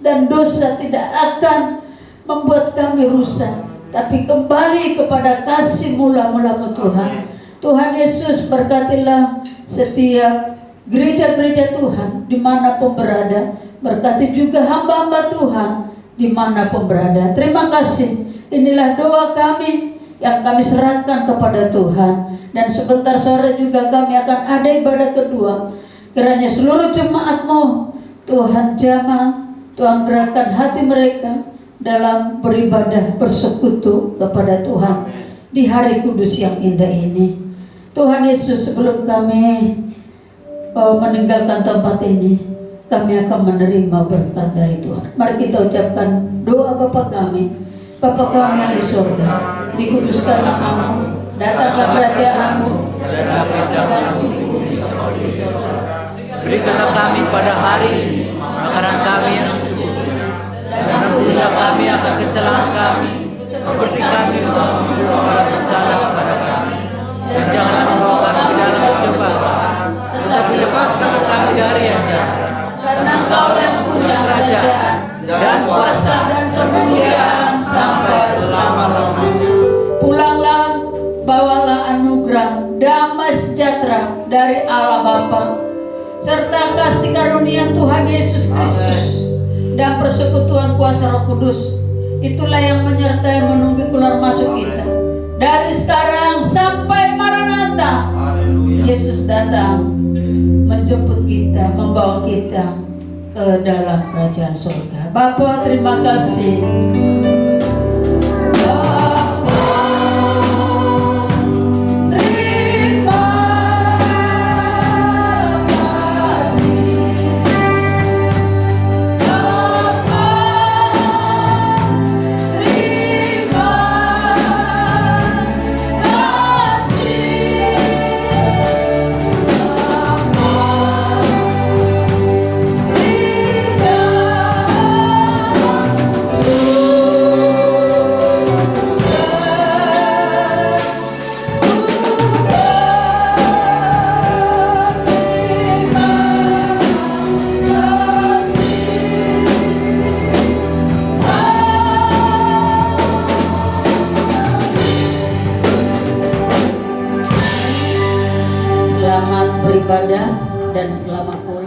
dan dosa tidak akan membuat kami rusak, tapi kembali kepada kasih mula-mula-Mu Tuhan. Tuhan Yesus, berkatilah setiap gereja-gereja Tuhan dimanapun berada. Berkati juga hamba-hamba Tuhan dimanapun berada. Terima kasih. Inilah doa kami yang kami serahkan kepada Tuhan. Dan sebentar sore juga kami akan ada ibadah kedua. Kiranya seluruh jemaat-Mu Tuhan jamah, Tuhan gerakkan hati mereka dalam beribadah, bersekutu kepada Tuhan di hari kudus yang indah ini. Tuhan Yesus, sebelum kami meninggalkan tempat ini, kami akan menerima berkat dari Tuhan. Mari kita ucapkan doa Bapa kami. Bapa kami yang di surga, dikuduskan nama-Mu, datanglah kerajaan-Mu, berikanlah kami pada hari ini makanan kami yang secukupnya, dan ampunilah kami akan kesalahan kami, seperti kami memperlakukan bersalah kepada kami. Dan janganlah membawa kami ke dalam pencobaan, tetapi lepaskanlah kami dari yang jahat. Karena Engkau yang punya kerajaan dan kuasa dan kemuliaan sampai selama-lamanya. Pulanglah, bawalah anugerah damai sejahtera dari Allah Bapa, serta kasih karunia Tuhan Yesus Kristus dan persekutuan kuasa Roh Kudus. Itulah yang menyertai menunggu keluar masuk kita dari sekarang sampai Maranatha. Yesus datang menjemput kita, membawa kita ke dalam kerajaan surga. Bapa, terima kasih. Oh beribadah dan selamat pulang.